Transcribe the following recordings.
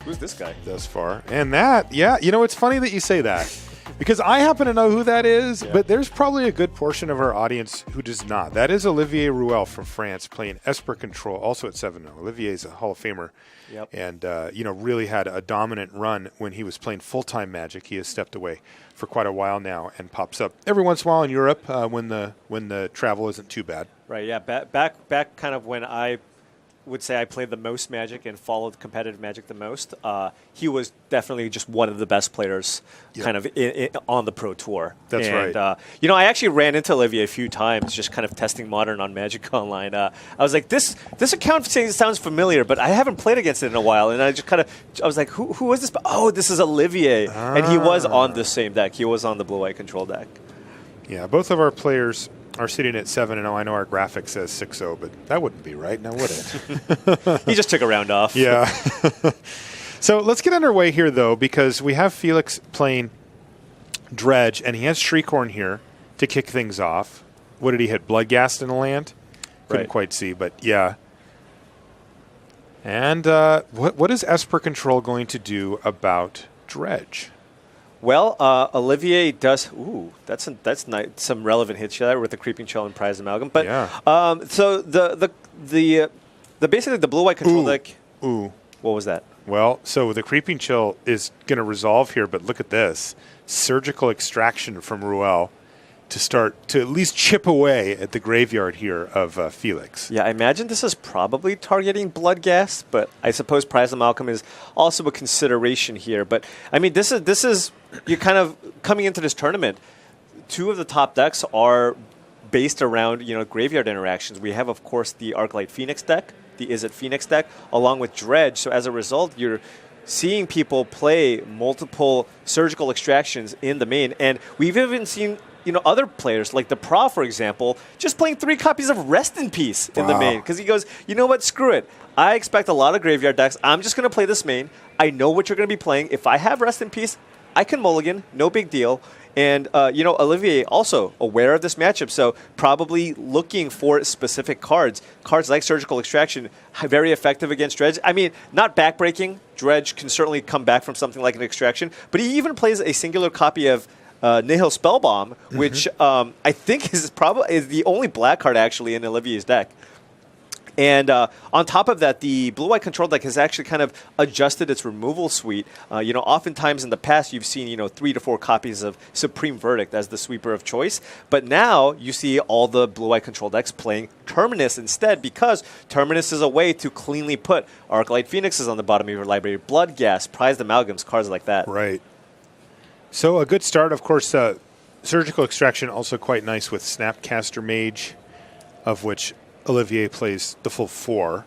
Who's this guy? Thus far. And that, yeah, it's funny that you say that. Because I happen to know who that is, but there's probably a good portion of our audience who does not. That is Olivier Ruel from France playing Esper Control, also at 7-0. Olivier is a Hall of Famer and, really had a dominant run when he was playing full-time Magic. He has stepped away for quite a while now and pops up every once in a while in Europe when the travel isn't too bad. Right, yeah. Back kind of when I would say I played the most Magic and followed competitive Magic the most. He was definitely just one of the best players kind of on the Pro Tour. That's right. I actually ran into Olivier a few times just kind of testing Modern on Magic Online. I was like, this account sounds familiar, but I haven't played against it in a while. And I was like, who is this? Oh, this is Olivier. And he was on the same deck. He was on the Blue-White Control deck. Yeah, both of our players are sitting at 7-0. I know our graphic says 6-0, but that wouldn't be right, now would it? He just took a round off. Yeah. So let's get underway here, though, because we have Felix playing Dredge, and he has Shriekhorn here to kick things off. What did he hit? Bloodghast in the land? Couldn't quite see, but yeah. And what is Esper Control going to do about Dredge? Well, Olivier does. Ooh, that's nice. Some relevant hits there with the Creeping Chill and Prized Amalgam. But so the basically the Blue-White Control deck. Ooh, what was that? Well, so the Creeping Chill is going to resolve here, but look at this Surgical Extraction from Ruel to start to at least chip away at the graveyard here of Felix. Yeah, I imagine this is probably targeting Bloodghast, but I suppose Prized Amalgam is also a consideration here. But I mean, this is you're kind of coming into this tournament. Two of the top decks are based around graveyard interactions. We have, of course, the Arclight Phoenix deck, the Izzet Phoenix deck, along with Dredge. So as a result, you're seeing people play multiple surgical extractions in the main, and we've even seen other players like the Pro, for example, just playing 3 copies of Rest in Peace in the main because he goes, you know what, screw it. I expect a lot of graveyard decks. I'm just going to play this main. I know what you're going to be playing. If I have Rest in Peace, I can mulligan, no big deal. And, Olivier also aware of this matchup, so probably looking for specific cards. Cards like Surgical Extraction, very effective against Dredge. I mean, not backbreaking. Dredge can certainly come back from something like an Extraction, but he even plays a singular copy of Nihil Spellbomb, which I think is the only black card actually in Olivier's deck. And on top of that, the Blue-White Control deck has actually kind of adjusted its removal suite. Oftentimes in the past, you've seen 3 to 4 copies of Supreme Verdict as the sweeper of choice. But now you see all the Blue-White Control decks playing Terminus instead, because Terminus is a way to cleanly put Arclight Phoenixes on the bottom of your library, Bloodghast, Prized Amalgams, cards like that. Right. So a good start, of course. Surgical Extraction also quite nice with Snapcaster Mage, of which Olivier plays the full 4.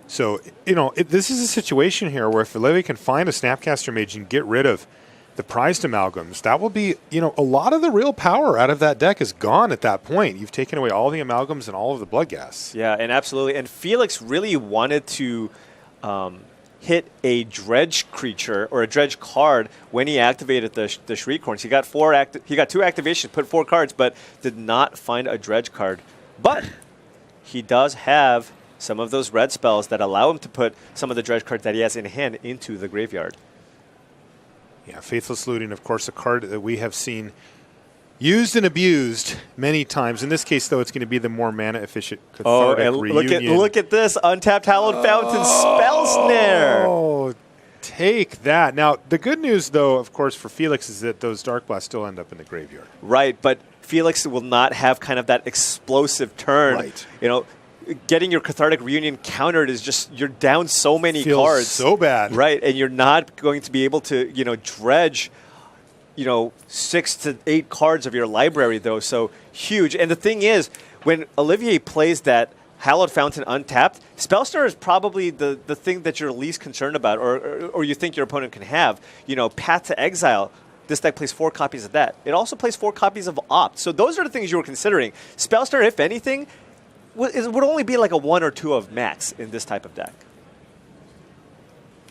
So, this is a situation here where if Olivier can find a Snapcaster Mage and get rid of the Prized Amalgams, that will be, a lot of the real power out of that deck is gone at that point. You've taken away all the Amalgams and all of the Bloodghasts. Yeah, and absolutely. And Felix really wanted to hit a Dredge creature or a Dredge card when he activated the Shriekhorns. He got 2 activations, put 4 cards, but did not find a Dredge card. But he does have some of those red spells that allow him to put some of the Dredge cards that he has in hand into the graveyard. Yeah, Faithless Looting, of course, a card that we have seen used and abused many times. In this case, though, it's going to be the more mana-efficient Cathartic Reunion. Look at this. Untapped Hallowed Fountain Spell Snare. Oh, take that. Now, the good news, though, of course, for Felix is that those Dark Blasts still end up in the graveyard. Right, but Felix will not have kind of that explosive turn. Right. Getting your Cathartic Reunion countered is just, you're down so many Feels cards. So bad. Right, and you're not going to be able to, dredge 6 to 8 cards of your library, though, so huge. And the thing is, when Olivier plays that Hallowed Fountain untapped, Spellstar is probably the thing that you're least concerned about, or you think your opponent can have. Path to Exile, this deck plays 4 copies of that. It also plays 4 copies of Opt. So those are the things you were considering. Spellstar, if anything, would only be like a 1 or 2 of max in this type of deck.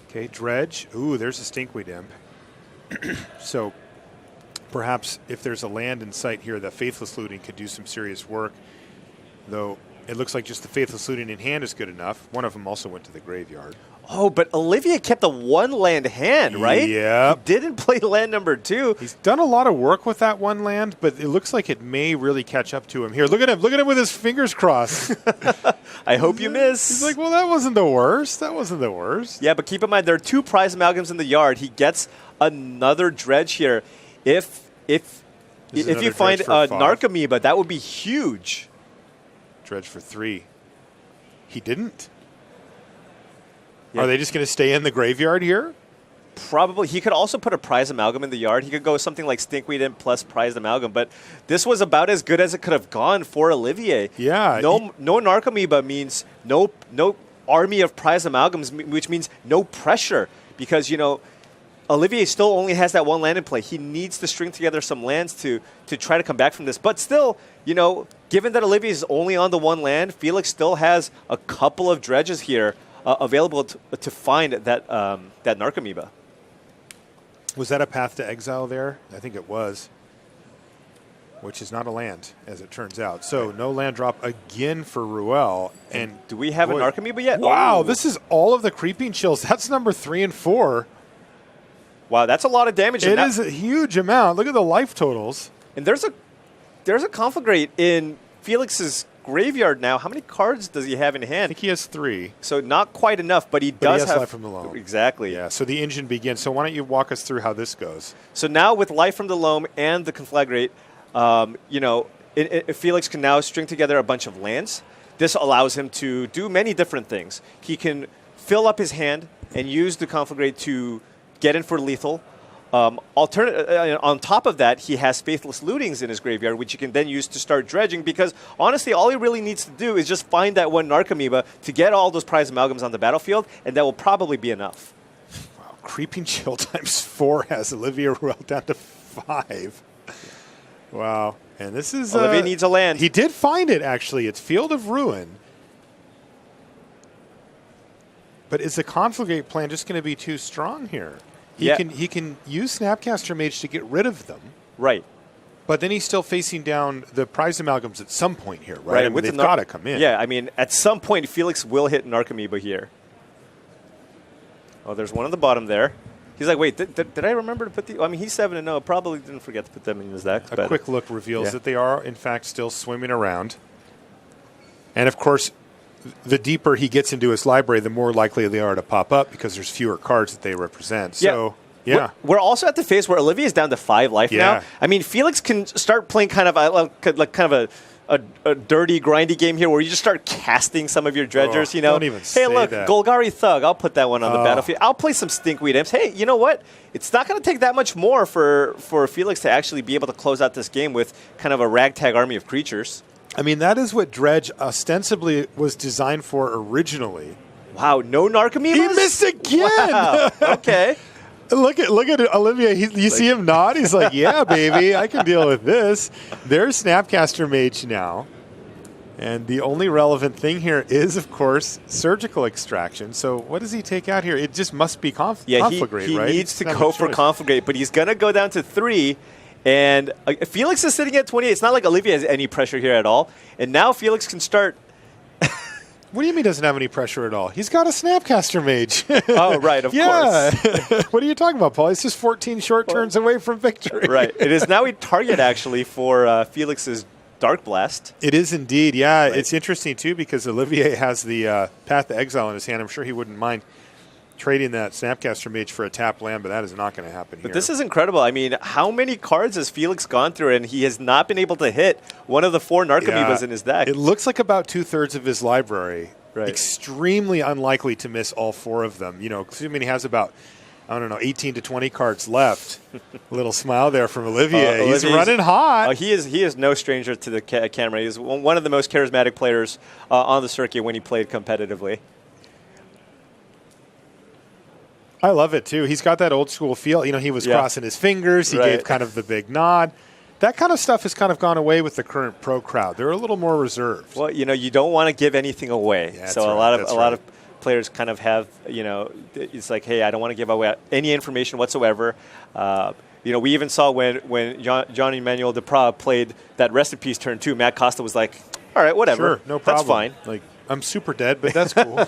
Okay, Dredge. Ooh, there's a Stinkweed Imp. So perhaps if there's a land in sight here, the Faithless Looting could do some serious work, though it looks like just the Faithless Looting in hand is good enough. One of them also went to the graveyard. Oh, but Olivier kept a one land hand, right? Yeah. He didn't play land number 2. He's done a lot of work with that one land, but it looks like it may really catch up to him. Here, look at him. Look at him with his fingers crossed. I hope you miss. He's like, well, that wasn't the worst. That wasn't the worst. Yeah, but keep in mind, there are 2 prize amalgams in the yard. He gets another dredge here. If you find a Narcomoeba, that would be huge. Dredge for 3. He didn't. Yeah. Are they just going to stay in the graveyard here? Probably. He could also put a prize amalgam in the yard. He could go something like Stinkweed in plus prize amalgam. But this was about as good as it could have gone for Olivier. Yeah. No Narcomoeba means no army of prize amalgams, which means no pressure. Because, Olivier still only has that one land in play. He needs to string together some lands to try to come back from this. But still, given that Olivier is only on the one land, Felix still has a couple of dredges here available to find that Narcomoeba. Was that a Path to Exile there? I think it was. Which is not a land, as it turns out. So no land drop again for Ruel. And do we have a Narcomoeba yet? Wow, Oh. this is all of the Creeping Chills. That's number 3 and 4. Wow, that's a lot of damage. It is a huge amount. Look at the life totals. And there's a Conflagrate in Felix's graveyard now. How many cards does he have in I hand? think he has 3. So not quite enough, but he does has have Life from the Loam. Exactly. Yeah, so the engine begins. So why don't you walk us through how this goes? So now with Life from the Loam and the Conflagrate, Felix can now string together a bunch of lands. This allows him to do many different things. He can fill up his hand and use the Conflagrate to get in for lethal. On top of that, he has Faithless Lootings in his graveyard, which he can then use to start dredging, because honestly, all he really needs to do is just find that one Narcomoeba to get all those prize amalgams on the battlefield, and that will probably be enough. Wow, Creeping Chill times 4 has Olivier Ruel down to 5. Wow. And this is... Olivier needs a land. He did find it, actually. It's Field of Ruin. But is the Conflagrate plan just going to be too strong here? He can use Snapcaster Mage to get rid of them. Right. But then he's still facing down the prize amalgams at some point here, right? I mean, they've got to come in. Yeah, I mean, at some point, Felix will hit Narcomoeba here. Oh, there's one on the bottom there. He's like, wait, did I remember to put the... I mean, he's 7-0. Probably didn't forget to put them in his deck. A quick look reveals that they are, in fact, still swimming around. And, of course, the deeper he gets into his library, the more likely they are to pop up because there's fewer cards that they represent. So, yeah. We're also at the phase where Olivier is down to 5 life now. I mean, Felix can start playing kind of a dirty, grindy game here where you just start casting some of your dredgers, Don't even say look, that. Golgari Thug, I'll put that one on the battlefield. I'll play some Stinkweed Imps. Hey, you know what? It's not going to take that much more for Felix to actually be able to close out this game with kind of a ragtag army of creatures. I mean, that is what Dredge ostensibly was designed for originally. Wow, no Narcomoebas? He missed again! Wow. Okay. Look at Olivier. You see him nod? He's like, yeah, baby, I can deal with this. There's Snapcaster Mage now. And the only relevant thing here is, of course, Surgical Extraction. So what does he take out here? It just must be Conflagrate, he right? needs to go for Conflagrate, but he's going to go down to 3. And Felix is sitting at 28. It's not like Olivier has any pressure here at all. And now Felix can start... What do you mean doesn't have any pressure at all? He's got a Snapcaster Mage. Oh, right, of course. What are you talking about, Paul? He's just 14 short turns away from victory. Right. It is now a target, actually, for Felix's Dark Blast. It is indeed, yeah. Right. It's interesting, too, because Olivier has the Path to Exile in his hand. I'm sure he wouldn't mind trading that Snapcaster Mage for a tap land, but that is not going to happen here. But this is incredible. I mean, how many cards has Felix gone through, and he has not been able to hit one of the 4 Narcomoebas in his deck? It looks like about 2/3 of his library. Right. Extremely unlikely to miss all 4 of them. Assuming he has about, 18 to 20 cards left. A little smile there from Olivier. He's running hot. He is no stranger to the camera. He's one of the most charismatic players on the circuit when he played competitively. I love it, too. He's got that old school feel. He was crossing his fingers. He gave kind of the big nod. That kind of stuff has kind of gone away with the current pro crowd. They're a little more reserved. Well, you don't want to give anything away. Yeah, so a lot of players kind of have, it's like, hey, I don't want to give away any information whatsoever. We even saw when Johnny Manuel Depra played that Rest in Peace turn 2, Matt Costa was like, all right, whatever. Sure, no problem. That's fine. Like, I'm super dead, but that's cool.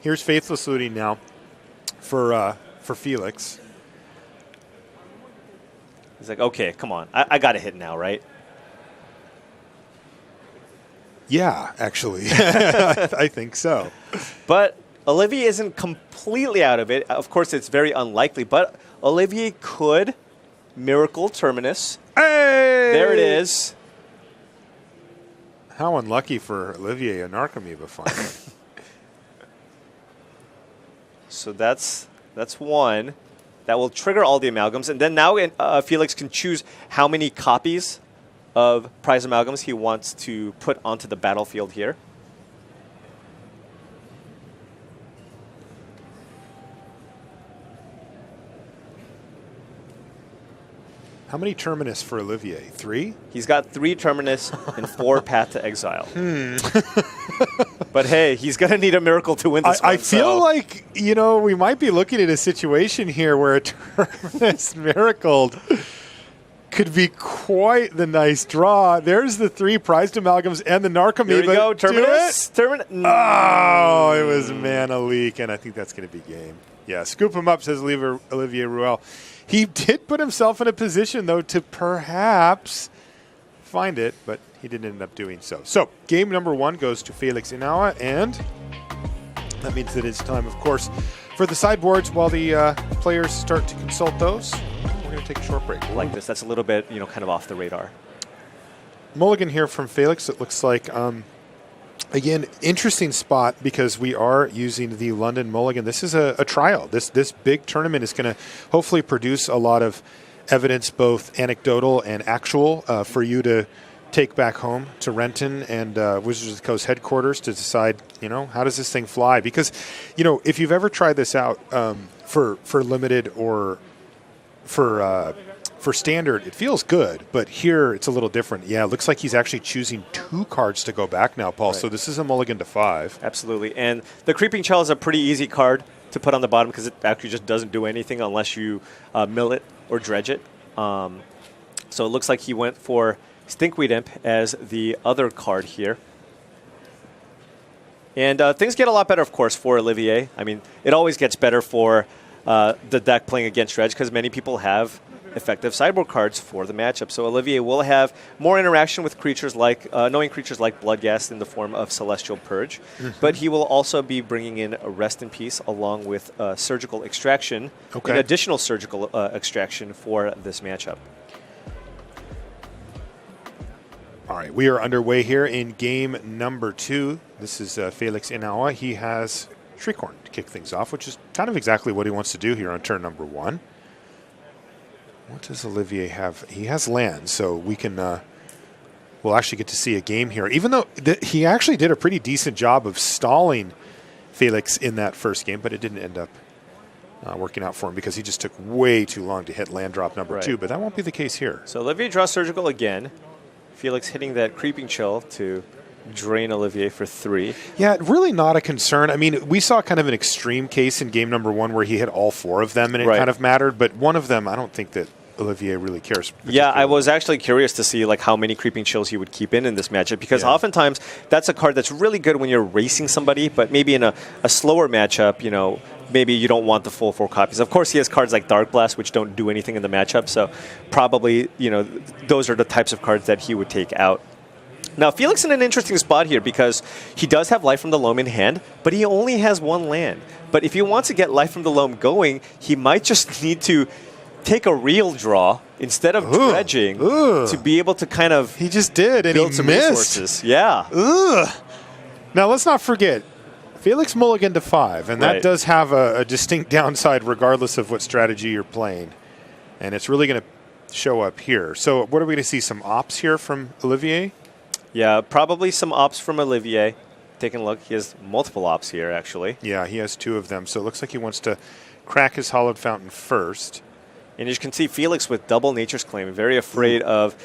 Here's Faithless Looting now for Felix. He's like, okay, come on. I got to hit now, right? Yeah, actually. I think so. But Olivier isn't completely out of it. Of course, it's very unlikely, but Olivier could miracle Terminus. Hey! There it is. How unlucky for Olivier and Narcomoeba finally. So that's one. That will trigger all the amalgams. And then now Felix can choose how many copies of prize amalgams he wants to put onto the battlefield here. How many Terminus for Olivier? 3? He's got 3 Terminus and 4 Path to Exile. But hey, he's going to need a miracle to win this one. I feel like, we might be looking at a situation here where a Terminus miracled could be quite the nice draw. There's the 3 prized amalgams and the Narcomoeba. Here we go, Terminus. Oh, it was Mana Leak, and I think that's going to be game. Yeah, scoop him up, says Olivier Ruel. He did put himself in a position, though, to perhaps find it, but he didn't end up doing so. So, game number 1 goes to Felix Innauer, and that means that it's time, of course, for the sideboards while the players start to consult those. We're going to take a short break. Like this. That's a little bit, kind of off the radar. Mulligan here from Felix. It looks like, again, interesting spot because we are using the London Mulligan. This is a trial. This big tournament is going to hopefully produce a lot of evidence, both anecdotal and actual, for you to take back home to Renton and Wizards of the Coast headquarters to decide, how does this thing fly? Because, if you've ever tried this out for limited or for standard, it feels good, but here it's a little different. Yeah, it looks like he's actually choosing 2 cards to go back now, Paul. Right. So this is a mulligan to 5. Absolutely. And the Creeping Shell is a pretty easy card to put on the bottom because it actually just doesn't do anything unless you mill it or dredge it. So it looks like he went for Stinkweed Imp as the other card here. And things get a lot better, of course, for Olivier. I mean, it always gets better for the deck playing against Dredge because many people have effective sideboard cards for the matchup. So Olivier will have more interaction with creatures like knowing creatures like Bloodghast in the form of Celestial Purge, but he will also be bringing in a Rest in Peace along with Surgical Extraction, an additional Surgical Extraction for this matchup. All right, we are underway here in game number 2. This is Felix Innauer. He has Shriekhorn to kick things off, which is kind of exactly what he wants to do here on turn number 1. What does Olivier have? He has land, so we can we'll actually get to see a game here. Even though he actually did a pretty decent job of stalling Felix in that first game, but it didn't end up working out for him because he just took way too long to hit land drop number 2, but that won't be the case here. So Olivier draws Surgical again. Felix hitting that Creeping Chill to drain Olivier for 3. Yeah, really not a concern. I mean, we saw kind of an extreme case in game number 1 where he hit all 4 of them and it kind of mattered, but one of them, I don't think that Olivier really cares. Yeah, I was actually curious to see how many Creeping Chills he would keep in this matchup because oftentimes that's a card that's really good when you're racing somebody, but maybe in a slower matchup, maybe you don't want the full 4 copies. Of course, he has cards like Dark Blast, which don't do anything in the matchup, so probably, those are the types of cards that he would take out. Now, Felix in an interesting spot here because he does have Life from the Loam in hand, but he only has 1 land. But if he wants to get Life from the Loam going, he might just need to take a real draw instead of dredging to be able to kind of he just did and build he some missed. Resources. Yeah. Now, let's not forget, Felix mulligan to 5, and that does have a distinct downside regardless of what strategy you're playing. And it's really going to show up here. So what are we going to see? Some ops here from Olivier? Yeah, probably some ops from Olivier. Taking a look, he has multiple ops here, actually. Yeah, he has 2 of them. So it looks like he wants to crack his Hollowed Fountain first. And as you can see, Felix with double Nature's Claim, very afraid of,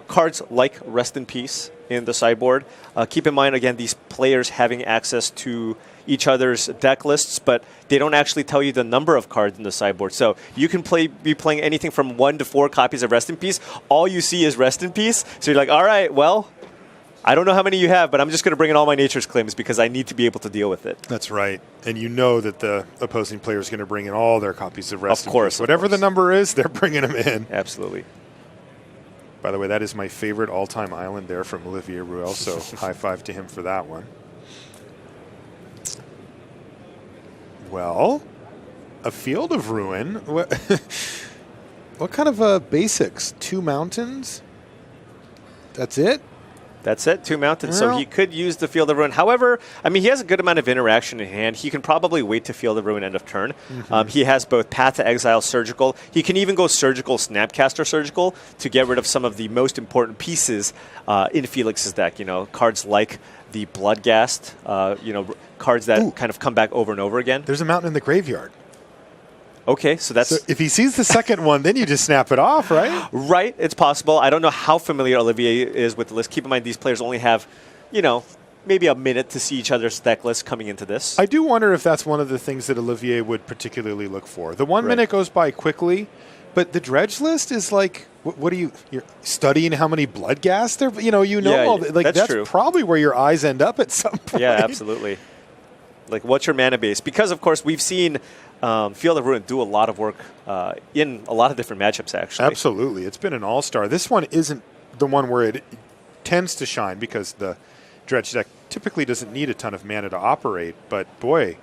cards like Rest in Peace in the sideboard. Keep in mind, again, these players having access to each other's deck lists, but they don't actually tell you the number of cards in the sideboard. So you can be playing anything from 1 to 4 copies of Rest in Peace. All you see is Rest in Peace. So you're like, all right, well, I don't know how many you have, but I'm just going to bring in all my Nature's Claims because I need to be able to deal with it. That's right. And you know that the opposing player is going to bring in all their copies of Rest Of course. Whatever the number is, they're bringing them in. Absolutely. By the way, that is my favorite all-time island there from Olivier Ruel, so high five to him for that one. Well, a Field of Ruin. What kind of basics? 2 mountains? That's it? That's it, 2 mountains. So he could use the Field of Ruin. However, I mean, he has a good amount of interaction in hand. He can probably wait to Field of Ruin end of turn. He has both Path to Exile, Surgical. He can even go Surgical, Snapcaster Surgical to get rid of some of the most important pieces in Felix's deck. You know, cards like the Bloodghast, cards that kind of come back over and over again. There's a mountain in the graveyard. Okay, so that's... So if he sees the second one, then you just snap it off, right? Right, it's possible. I don't know how familiar Olivier is with the list. Keep in mind, these players only have, maybe a minute to see each other's deck list coming into this. I do wonder if that's one of the things that Olivier would particularly look for. The 1 minute goes by quickly, but the dredge list is like, what are you're studying how many Bloodghast there? All that's true. Probably where your eyes end up at some point. Yeah, absolutely. Like, what's your mana base? Because, of course, we've seen Field of Ruin do a lot of work in a lot of different matchups, actually. Absolutely. It's been an all-star. This one isn't the one where it tends to shine because the dredge deck typically doesn't need a ton of mana to operate. But, boy,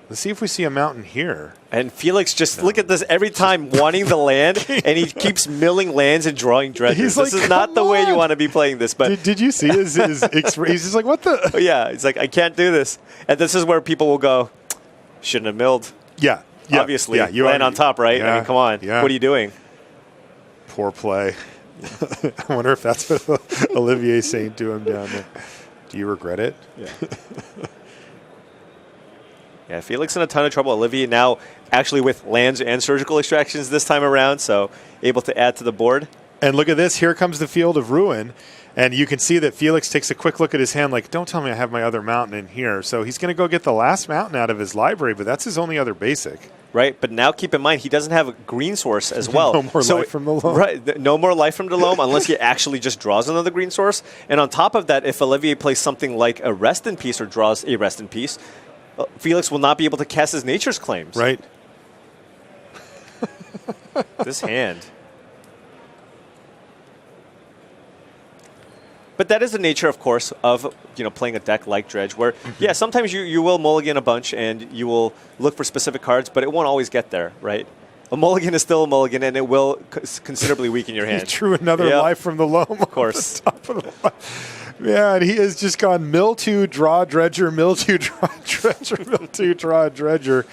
let's see if we see a mountain here. And Felix just look at this every time wanting the land, and he keeps milling lands and drawing dredges. This is not the way you want to be playing this. But did you see his he's just like, what the? Yeah, he's like, I can't do this. And this is where people will go, shouldn't have milled. Yeah. Obviously. You land on top, right? Yeah, I mean, come on. Yeah. What are you doing? Poor play. I wonder if that's what Olivier's saying to him down there. Do you regret it? Yeah. Yeah, Felix in a ton of trouble. Olivier now actually with lands and surgical extractions this time around, so able to add to the board. And look at this. Here comes the Field of Ruin. And you can see that Felix takes a quick look at his hand like, don't tell me I have my other mountain in here. So he's going to go get the last mountain out of his library, but that's his only other basic. Right, but now keep in mind he doesn't have a green source as well. No more life from the loam. Right, no more life from the loam unless he actually just draws another green source. And on top of that, if Olivier plays something like a Rest in Peace or draws a Rest in Peace, Felix will not be able to cast his Nature's Claims. Right. This hand. But that is the nature, of course, of playing a deck like Dredge, where, yeah, sometimes you will mulligan a bunch and you will look for specific cards, but it won't always get there, right? A mulligan is still a mulligan, and it will considerably weaken your hand. He drew another life from the loam. Of course. Top of the yeah, and he has just gone mill 2, draw dredger, mill 2, draw dredger, mill 2, draw dredger.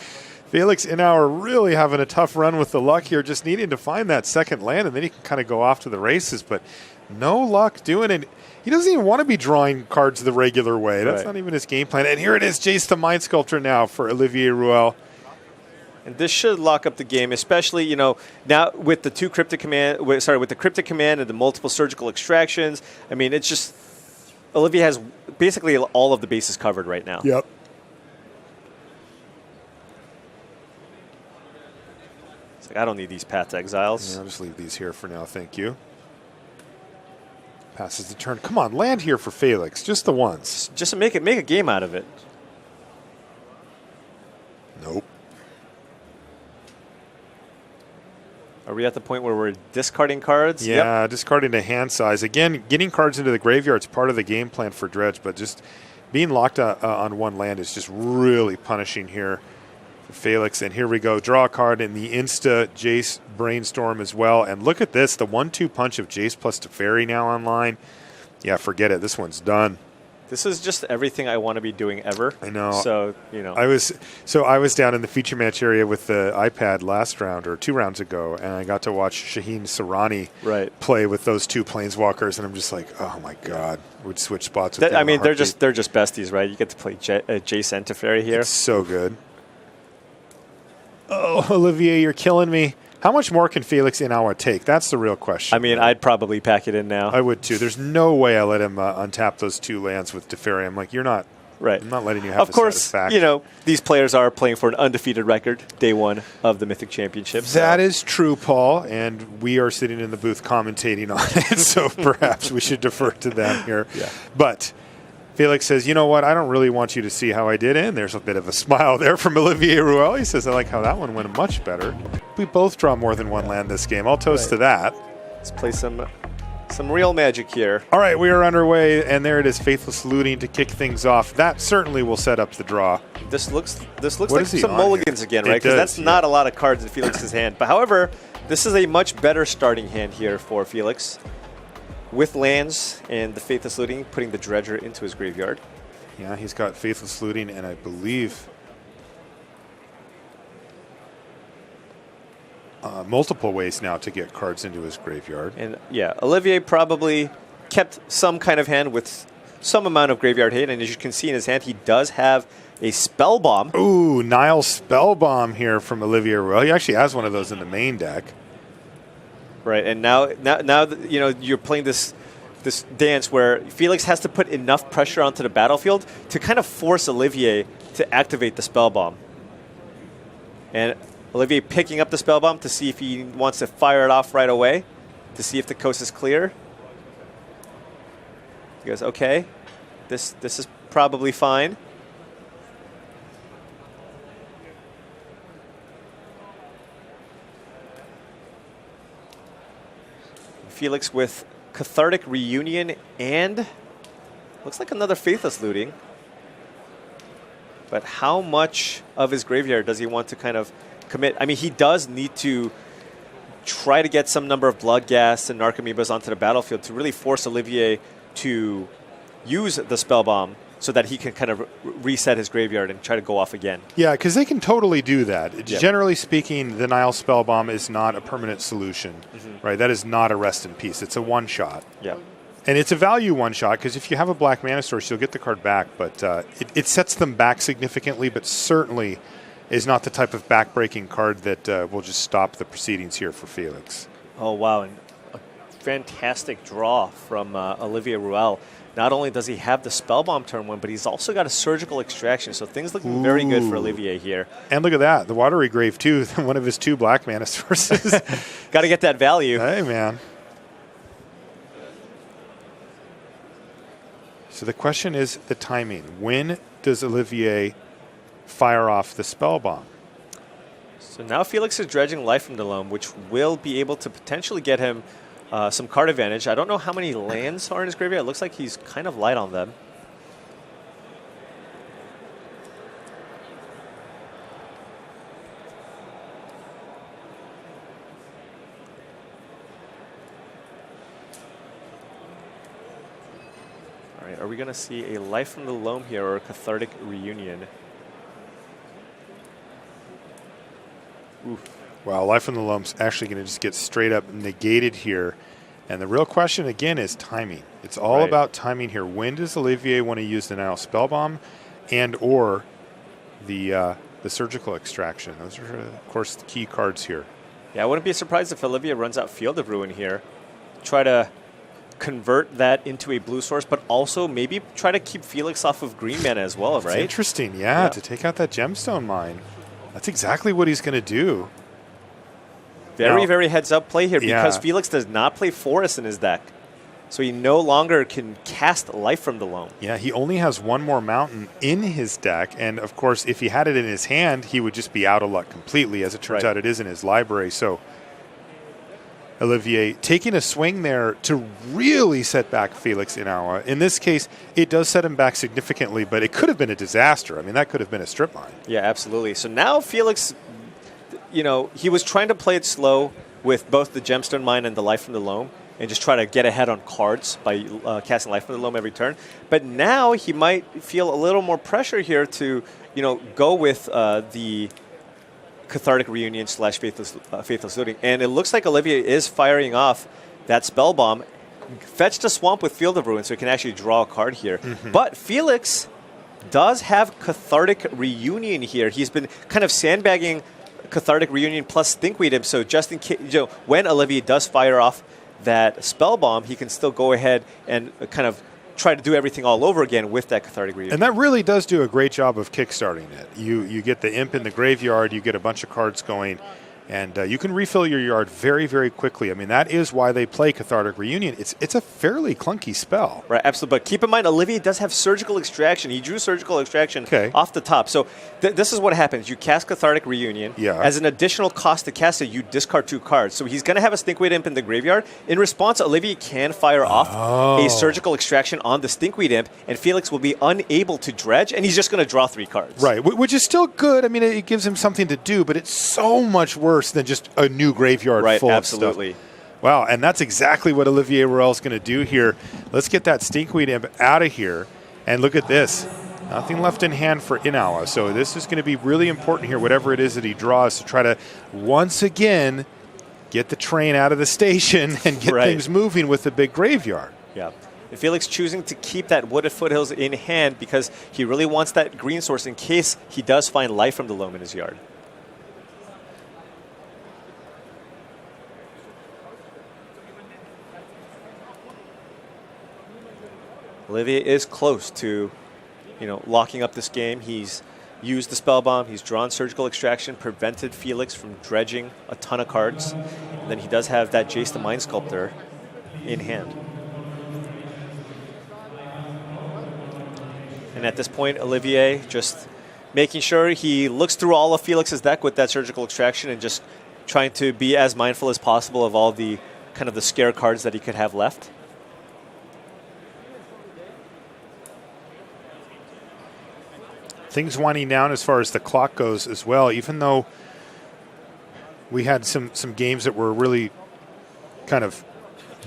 Felix Innauer really having a tough run with the luck here, just needing to find that second land, and then he can kind of go off to the races, but no luck doing it. He doesn't even want to be drawing cards the regular way. That's not even his game plan. And here it is, Jace the Mind Sculptor now for Olivier Ruel. And this should lock up the game, especially, now with the two Cryptic Command, with the Cryptic Command and the multiple surgical extractions. I mean, it's just, Olivier has basically all of the bases covered right now. Yep. It's like, I don't need these Path to Exiles. Yeah, I'll just leave these here for now, thank you. Passes the turn. Come on, land here for Felix. Just the once. Just to make a game out of it. Nope. Are we at the point where we're discarding cards? Yeah, discarding to hand size. Again, getting cards into the graveyard is part of the game plan for Dredge, but just being locked on one land is just really punishing here for Felix. And here we go. Draw a card in the Insta Jace Brainstorm as well. And look at this, the 1-2 punch of Jace plus Teferi now online. Yeah, forget it. This one's done. This is just everything I want to be doing ever. I know. So, I was down in the feature match area with the iPad last round or 2 rounds ago, and I got to watch Shaheen Sarani play with those 2 planeswalkers, and I'm just like, oh my god, we'd switch spots with them. I mean, they're just besties, right? You get to play Jace and Teferi here. It's so good. Oh, Olivier, you're killing me. How much more can Felix Innauer take? That's the real question. I mean, I'd probably pack it in now. I would too. There's no way I let him untap those 2 lands with Teferi. I'm like, you're not Right. I'm not letting you have of the course, satisfaction. you know, these players are playing for an undefeated record day one of the Mythic Championship. That is true, Paul, and we are sitting in the booth commentating on it, so perhaps we should defer to them here. Yeah. But Felix says, you know what, I don't really want you to see how I did it. And there's a bit of a smile there from Olivier Ruel. He says, I like how that one went much better. We both draw more than one land this game. I'll toast to that. Let's play some real magic here. All right, we are underway, and there it is, Faithless Looting to kick things off. That certainly will set up the draw. This looks What like is he some on mulligans here? again, It right? Because does, that's not a lot of cards in Felix's hand. But however, this is a much better starting hand here for Felix, with lands and the Faithless Looting, putting the Dredger into his graveyard. Yeah, he's got Faithless Looting, and I believe multiple ways now to get cards into his graveyard. And yeah, Olivier probably kept some kind of hand with some amount of graveyard hit, and as you can see in his hand, he does have a Spell Bomb. Ooh, Nile Spell Bomb here from Olivier Ruel. He actually has one of those in the main deck. Right, and now you know you're playing this dance where Felix has to put enough pressure onto the battlefield to kind of force Olivier to activate the Spell Bomb. And Olivier picking up the Spell Bomb to see if he wants to fire it off right away, to see if the coast is clear. He goes, okay, this is probably fine. Felix with Cathartic Reunion and looks like another Faithless Looting. But how much of his graveyard does he want to kind of commit? I mean, he does need to try to get some number of Blood Gas and Narcomoebas onto the battlefield to really force Olivier to use the Spell Bomb so that he can kind of reset his graveyard and try to go off again. Yeah, because they can totally do that. Yep. Generally speaking, the Nile Spell Bomb is not a permanent solution, right? That is not a rest in peace. It's a one-shot. Yeah. And it's a value one-shot because if you have a Black Mana Source, you'll get the card back, but it sets them back significantly, but certainly is not the type of back-breaking card that will just stop the proceedings here for Felix. Oh, wow. And a fantastic draw from Olivier Ruel. Not only does he have the Spellbomb turn one, but he's also got a Surgical Extraction. So things looking very good for Olivier here. And look at that, the Watery Grave too, one of his 2 Black Mana Sources. Got to get that value. Hey, man. So the question is the timing. When does Olivier fire off the Spell Bomb? So now Felix is dredging Life from the Loam, which will be able to potentially get him some card advantage. I don't know how many lands are in his graveyard. It looks like he's kind of light on them. All right, are we going to see a Life from the Loam here or a Cathartic Reunion? Oof. Wow, Life from the Loam's actually going to just get straight up negated here. And the real question, again, is timing. It's all about timing here. When does Olivier want to use the Nile Spellbomb and or the Surgical Extraction? Those are, of course, the key cards here. Yeah, I wouldn't be surprised if Olivier runs out Field of Ruin here. Try to convert that into a blue source, but also maybe try to keep Felix off of green mana as well, right? It's interesting, yeah, to take out that Gemstone Mine. That's exactly what he's going to do. Very heads-up play here because Felix does not play Forest in his deck. So he no longer can cast Life from the Loam. Yeah, he only has one more mountain in his deck. And, of course, if he had it in his hand, he would just be out of luck completely. As it turns out, it is in his library. So Olivier taking a swing there to really set back Felix Innauer. In this case, it does set him back significantly, but it could have been a disaster. I mean, that could have been a strip mine. Yeah, absolutely. So now Felix, you know, he was trying to play it slow with both the Gemstone Mine and the Life from the Loam and just try to get ahead on cards by casting Life from the Loam every turn. But now he might feel a little more pressure here to, you know, go with the Cathartic Reunion / Faithless Looting. And it looks like Olivier is firing off that Spell Bomb. Fetch the Swamp with Field of Ruin so he can actually draw a card here. But Felix does have Cathartic Reunion here. He's been kind of sandbagging Cathartic Reunion plus Stinkweed him, so just in case, you know, when Olivier does fire off that Spell Bomb, he can still go ahead and kind of try to do everything all over again with that Cathartic Reunion. And that really does do a great job of kickstarting it. You get the Imp in the graveyard, you get a bunch of cards going, and you can refill your yard very, very quickly. I mean, that is why they play Cathartic Reunion. It's a fairly clunky spell. Right, absolutely. But keep in mind, Olivier does have Surgical Extraction. He drew Surgical Extraction off the top. So this is what happens. You cast Cathartic Reunion. Yeah. As an additional cost to cast it, you discard 2 cards. So he's going to have a Stinkweed Imp in the graveyard. In response, Olivier can fire off a Surgical Extraction on the Stinkweed Imp, and Felix will be unable to dredge, and he's just going to draw 3 cards. Right, which is still good. I mean, it gives him something to do, but it's so much worse than just a new graveyard full absolutely. of stuff. Wow, and that's exactly what Olivier Ruel is going to do here. Let's get that Stinkweed Imp out of here, and look at this. Nothing left in hand for Innauer. So this is going to be really important here, whatever it is that he draws, to try to once again get the train out of the station and get things moving with the big graveyard. Yeah. And Felix choosing to keep that Wooded Foothills in hand because he really wants that green source in case he does find life from the loam in his yard. Olivier is close to, locking up this game. He's used the Spell Bomb. He's drawn Surgical Extraction, prevented Felix from dredging a ton of cards. And then he does have that Jace the Mind Sculptor in hand. And at this point, Olivier just making sure he looks through all of Felix's deck with that Surgical Extraction and just trying to be as mindful as possible of all the kind of the scare cards that he could have left. Things winding down as far as the clock goes as well, even though we had some games that were really kind of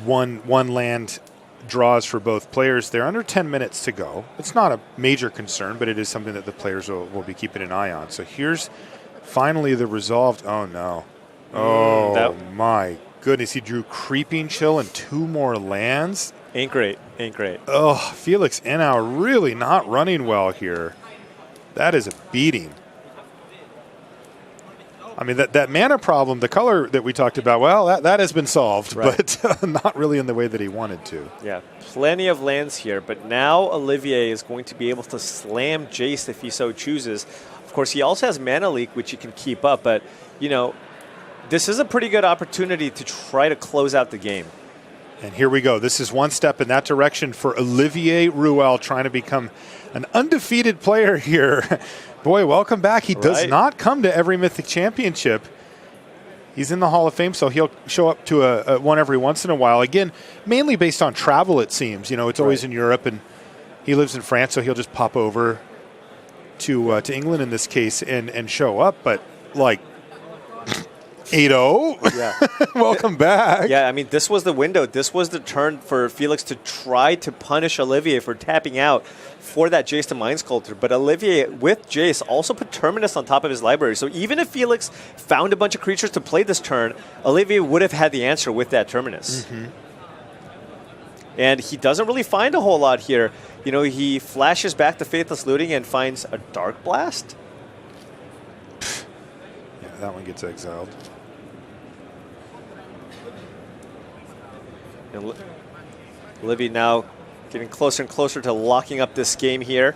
one land draws for both players. They're under 10 minutes to go. It's not a major concern, but it is something that the players will be keeping an eye on. So here's finally the resolved. Oh, no. Oh, my goodness. He drew Creeping Chill and 2 more lands. Ain't great. Ain't great. Oh, Felix Innauer really not running well here. That is a beating. I mean, that mana problem, the color that we talked about, well, that has been solved, but not really in the way that he wanted to. Yeah, plenty of lands here, but now Olivier is going to be able to slam Jace if he so chooses. Of course, he also has Mana Leak, which he can keep up, but, this is a pretty good opportunity to try to close out the game. And here we go. This is one step in that direction for Olivier Ruel, trying to become an undefeated player here. Boy, welcome back. He does not come to every Mythic Championship. He's in the Hall of Fame, so he'll show up to a one every once in a while. Again, mainly based on travel, it seems. It's always in Europe, and he lives in France, so he'll just pop over to England in this case and show up. But, 8-0. Yeah. Welcome back. Yeah, I mean, this was the window. This was the turn for Felix to try to punish Olivier for tapping out for that Jace the Mind Sculptor. But Olivier, with Jace, also put Terminus on top of his library. So even if Felix found a bunch of creatures to play this turn, Olivier would have had the answer with that Terminus. Mm-hmm. And he doesn't really find a whole lot here. He flashes back to Faithless Looting and finds a Dark Blast. Yeah, that one gets exiled. And Olivier now getting closer and closer to locking up this game here.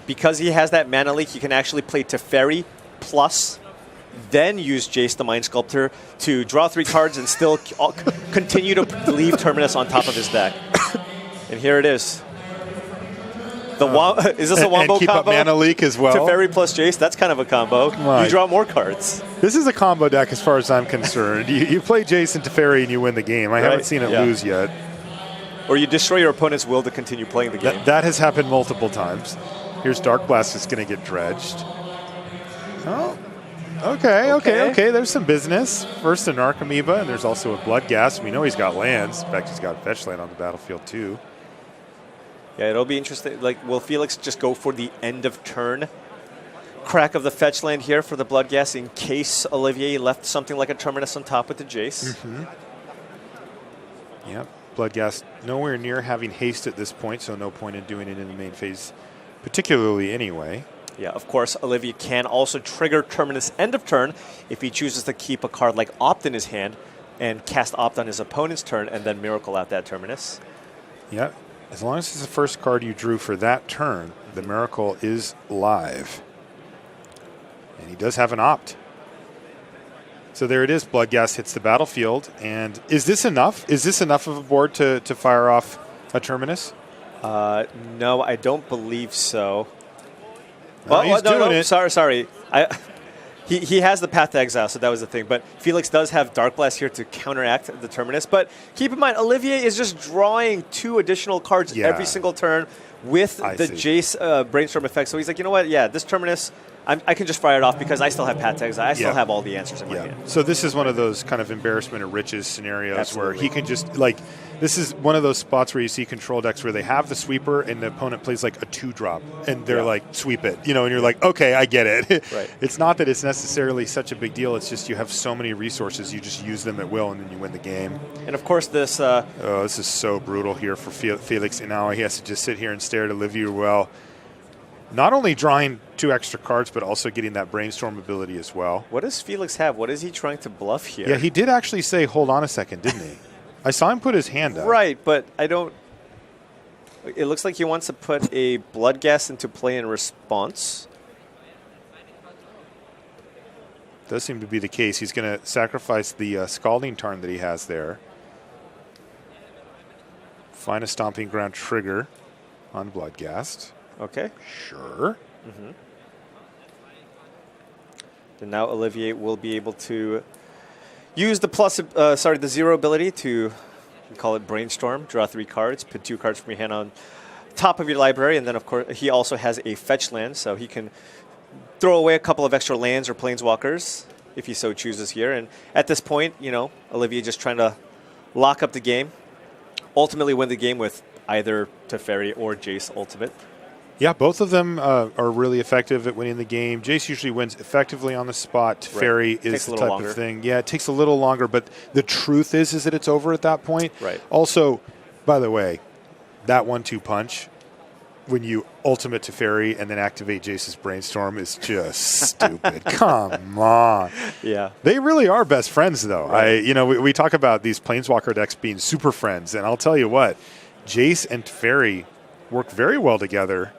Because he has that Mana Leak, he can actually play Teferi plus, then use Jace the Mind Sculptor to draw 3 cards and still continue to leave Terminus on top of his deck. And here it is. Is this a Wombo and keep combo? Up Mana Leak as well. Teferi plus Jace, that's kind of a combo. You draw more cards. This is a combo deck as far as I'm concerned. You play Jace and Teferi and you win the game. I haven't seen it lose yet. Or you destroy your opponent's will to continue playing the game. That has happened multiple times. Here's Dark Blast is going to get dredged. Oh, okay. There's some business. First a Narc Amoeba, and there's also a Bloodghast. We know he's got lands. In fact, he's got a fetch land on the battlefield too. Yeah, it'll be interesting. Will Felix just go for the end of turn crack of the fetch land here for the Bloodghast in case Olivier left something like a Terminus on top with the Jace? Mm-hmm. Yep, Bloodghast nowhere near having haste at this point, so no point in doing it in the main phase, particularly anyway. Yeah, of course, Olivier can also trigger Terminus end of turn if he chooses to keep a card like Opt in his hand and cast Opt on his opponent's turn and then Miracle out that Terminus. Yep. As long as it's the first card you drew for that turn, the Miracle is live. And he does have an opt. So there it is. Bloodghast hits the battlefield. And is this enough? Is this enough of a board to fire off a Terminus? No, I don't believe so. No, he's doing it. Sorry. He has the Path to Exile, so that was the thing. But Felix does have Dark Blast here to counteract the Terminus. But keep in mind, Olivier is just drawing 2 additional cards every single turn with Jace Brainstorm effect. So he's like, you know what? Yeah, this Terminus, I can just fire it off because I still have Path to Exile. I still have all the answers in my hand. So this is one of those kind of embarrassment of riches scenarios where he can just, like, this is one of those spots where you see control decks where they have the sweeper and the opponent plays like a 2-drop and they're like, sweep it, and you're like, okay, I get it. Right. It's not that it's necessarily such a big deal. It's just you have so many resources, you just use them at will and then you win the game. And of course this... this is so brutal here for Felix Innauer. He has to just sit here and stare at Olivier Ruel. Not only drawing 2 extra cards, but also getting that Brainstorm ability as well. What does Felix have? What is he trying to bluff here? Yeah, he did actually say, hold on a second, didn't he? I saw him put his hand up. Right, but I don't... It looks like he wants to put a Bloodghast into play in response. Does seem to be the case. He's going to sacrifice the Scalding Tarn that he has there. Find a Stomping Ground trigger on Bloodghast. Okay. Sure. Mm-hmm. And now Olivier will be able to use the 0 ability to, we call it Brainstorm, draw 3 cards, put 2 cards from your hand on top of your library, and then of course he also has a fetch land, so he can throw away a couple of extra lands or planeswalkers if he so chooses here. And at this point, Olivier just trying to lock up the game, ultimately win the game with either Teferi or Jace Ultimate. Yeah, both of them are really effective at winning the game. Jace usually wins effectively on the spot. Teferi is the type of thing. Yeah, it takes a little longer, but the truth is that it's over at that point. Right. Also, by the way, that 1-2 punch, when you ultimate Teferi and then activate Jace's Brainstorm, is just stupid. Come on. Yeah. They really are best friends, though. Right. We talk about these Planeswalker decks being super friends, and I'll tell you what, Jace and Teferi work very well together,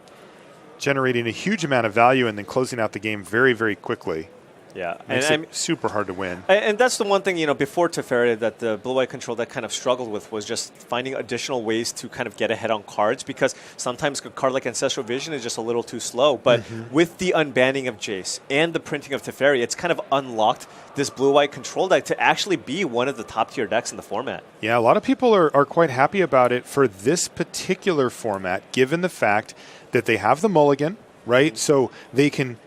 generating a huge amount of value and then closing out the game very, very quickly. Yeah. Makes it super hard to win. And that's the one thing, before Teferi that the blue-white control that kind of struggled with was just finding additional ways to kind of get ahead on cards, because sometimes a card like Ancestral Vision is just a little too slow. But with the unbanning of Jace and the printing of Teferi, it's kind of unlocked this blue-white control deck to actually be one of the top-tier decks in the format. Yeah, a lot of people are quite happy about it for this particular format, given the fact that they have the mulligan, right? So they can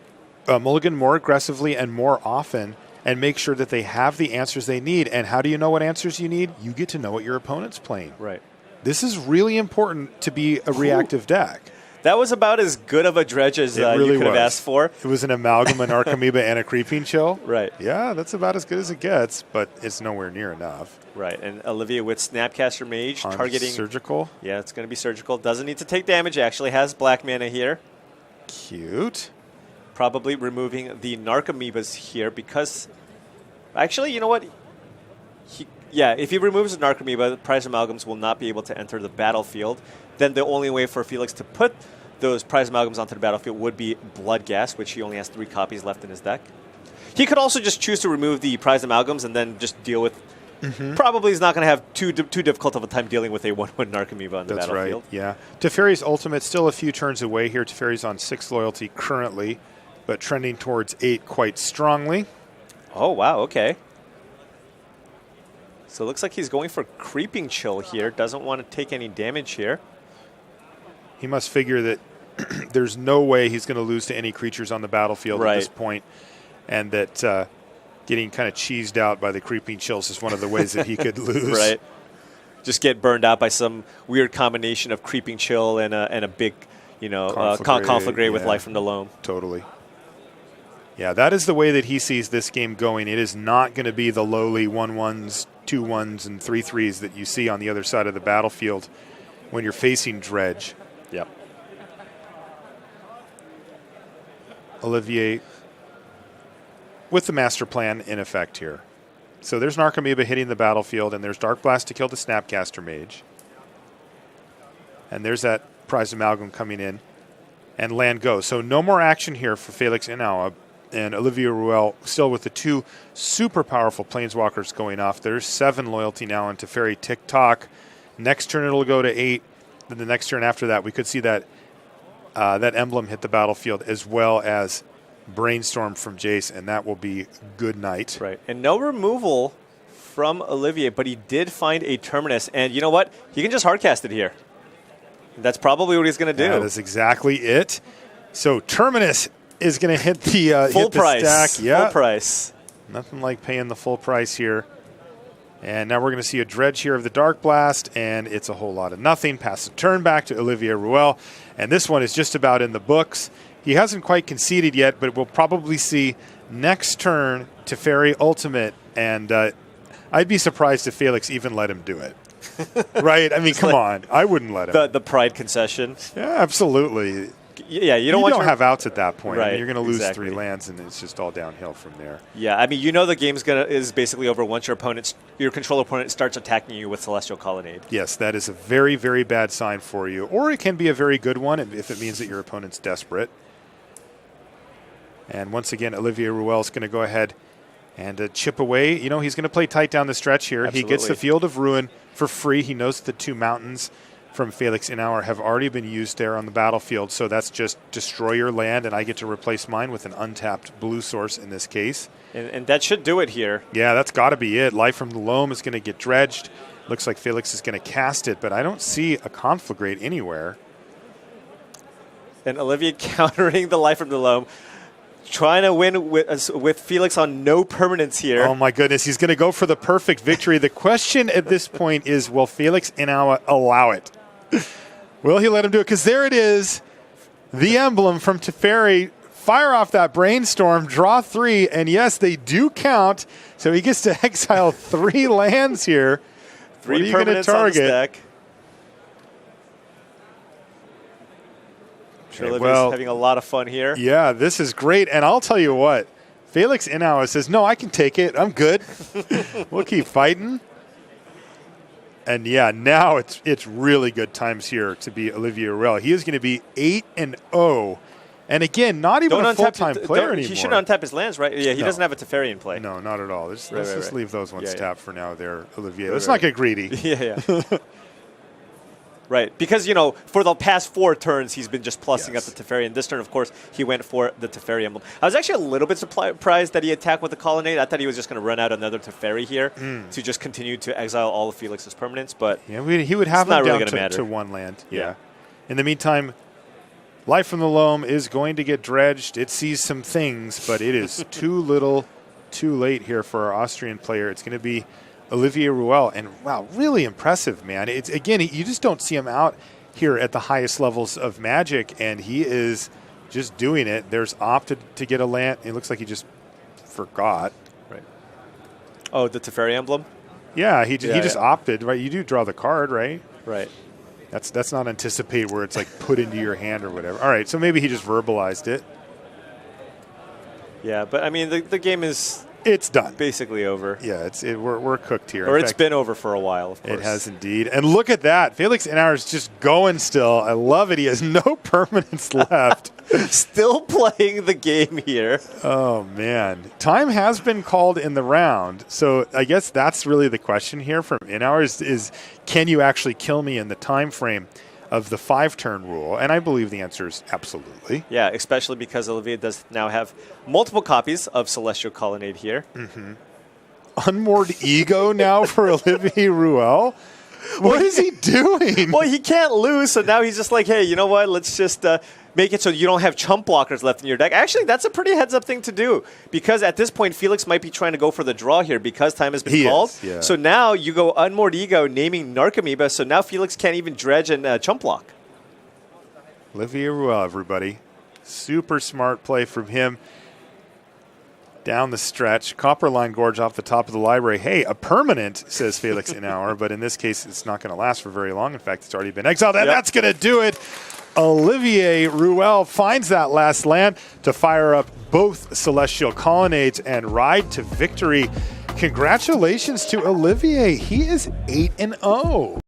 mulligan more aggressively and more often and make sure that they have the answers they need. And how do you know what answers you need? You get to know what your opponent's playing. Right. This is really important to be a reactive deck. That was about as good of a dredge as you could have asked for. It was an amalgam, an Archamoeba, and a Creeping Chill. Right. Yeah, that's about as good as it gets, but it's nowhere near enough. Right, and Olivier with Snapcaster Mage targeting... Surgical. Yeah, it's going to be surgical. Doesn't need to take damage. Actually has black mana here. Cute. Probably removing the Narcomoebas here because... Actually, you know what? If he removes the Narcomoeba, the Prize Amalgams will not be able to enter the battlefield. Then the only way for Felix to put those Prize Amalgams onto the battlefield would be Bloodghast, which he only has 3 copies left in his deck. He could also just choose to remove the Prize Amalgams and then just deal with... Probably is not going to have too difficult of a time dealing with a 1-1 Narcomoeba on the battlefield. That's right, yeah. Teferi's Ultimate still a few turns away here. Teferi's on 6 loyalty currently, but trending towards 8 quite strongly. Oh, wow, okay. So it looks like he's going for Creeping Chill here. Doesn't want to take any damage here. He must figure that there's no way he's going to lose to any creatures on the battlefield at this point, and that getting kind of cheesed out by the Creeping Chills is one of the ways that he could lose. Right. Just get burned out by some weird combination of Creeping Chill and a big, Conflagrate with Life from the Loam. Totally. Yeah, that is the way that he sees this game going. It is not going to be the lowly 1-1s, 2-1s, and 3-3s that you see on the other side of the battlefield when you're facing Dredge. Yep. Olivier with the master plan in effect here. So there's Narcomoeba hitting the battlefield, and there's Dark Blast to kill the Snapcaster Mage. And there's that prize amalgam coming in. And land goes. So no more action here for Felix Innauer. And Olivier Ruel still with the 2 super powerful planeswalkers going off. There's 7 loyalty now into Teferi Tick-Tock. Next turn it'll go to 8. Then the next turn after that, we could see that that emblem hit the battlefield, as well as Brainstorm from Jace, and that will be good night. Right. And no removal from Olivier, but he did find a Terminus. And you know what? He can just hardcast it here. That's probably what he's going to do. That is exactly it. So Terminus is going to hit the full hit the price. Stack. Yeah. Full price. Nothing like paying the full price here. And now we're going to see a dredge here of the Dark Blast, and it's a whole lot of nothing. Pass the turn back to Olivier Ruel. And this one is just about in the books. He hasn't quite conceded yet, but we'll probably see next turn Teferi Ultimate. And I'd be surprised if Felix even let him do it. Right? I mean, come on. I wouldn't let him. The pride concession. Yeah, absolutely. Yeah, you don't have outs at that point. Right, I mean, you're going to lose exactly. 3 lands, and it's just all downhill from there. Yeah, I mean, the game's is basically over once your control opponent starts attacking you with Celestial Colonnade. Yes, that is a very, very bad sign for you. Or it can be a very good one if it means that your opponent's desperate. And once again, Olivier Ruel's going to go ahead and chip away. He's going to play tight down the stretch here. Absolutely. He gets the Field of Ruin for free. He knows the 2 mountains from Felix Innauer have already been used there on the battlefield, so that's just destroy your land, and I get to replace mine with an untapped blue source in this case. And that should do it here. Yeah, that's got to be it. Life from the Loam is going to get dredged. Looks like Felix is going to cast it, but I don't see a Conflagrate anywhere. And Olivier countering the Life from the Loam, trying to win with Felix on no permanence here. Oh, my goodness. He's going to go for the perfect victory. The question at this point is, will Felix Innauer allow it? Will he let him do it? Because there it is, the emblem from Teferi. Fire off that Brainstorm, draw 3, and yes, they do count. So he gets to exile 3 lands here. 3 permanents on the stack. Olivier's having a lot of fun here. Yeah, this is great. And I'll tell you what, Felix Innauer says, no, I can take it. I'm good. We'll keep fighting. And yeah, now it's really good times here to be Olivier Ruel. He is going to be 8-0. And again, not even a full-time player anymore. He shouldn't untap his lands, right? Yeah, he doesn't have a Teferi in play. No, not at all. Let's just leave those ones tapped for now there, Olivier. Let's not get greedy. Yeah. Right, because, for the past 4 turns, he's been just plussing up the Teferi. And this turn, of course, he went for the Teferi emblem. I was actually a little bit surprised that he attacked with the Colonnade. I thought he was just going to run out another Teferi here to just continue to exile all of Felix's permanents. But yeah, he would have him down to 1 land. Yeah. In the meantime, Life from the Loam is going to get dredged. It sees some things, but it is too little, too late here for our Austrian player. It's going to be Olivier Ruel, and wow, really impressive, man. It's again, you just don't see him out here at the highest levels of Magic, and he is just doing it. There's opted to get a land. It looks like he just forgot. Right. Oh, the Teferi emblem? Yeah, he just opted, right? You do draw the card, right? Right. That's not anticipate where it's like put into your hand or whatever. All right, so maybe he just verbalized it. Yeah, but I mean, the game is... It's done. Basically over. Yeah, we're cooked here. Or it's been over for a while, of course. It has indeed. And look at that. Felix Innauer is just going still. I love it. He has no permanence left. Still playing the game here. Oh, man. Time has been called in the round. So I guess that's really the question here from Innauer is can you actually kill me in the time frame of the 5-turn rule? And I believe the answer is absolutely. Yeah, especially because Olivier does now have multiple copies of Celestial Colonnade here. Mm-hmm. Unmoored Ego now for Olivier Ruel? What is he doing? Well, he can't lose, so now he's just like, hey, you know what? Let's just make it so you don't have chump blockers left in your deck. Actually, that's a pretty heads-up thing to do because at this point, Felix might be trying to go for the draw here because time has been called. Yeah. So now you go Unmoored Ego, naming Narcomoeba, so now Felix can't even dredge and chump block. Olivier Ruel, everybody. Super smart play from him. Down the stretch. Copperline Gorge off the top of the library. Hey, a permanent, says Felix Innauer, but in this case, it's not going to last for very long. In fact, it's already been exiled, and that's going to do it. Olivier Ruel finds that last land to fire up both Celestial Colonnades and ride to victory. Congratulations to Olivier. He is 8-0.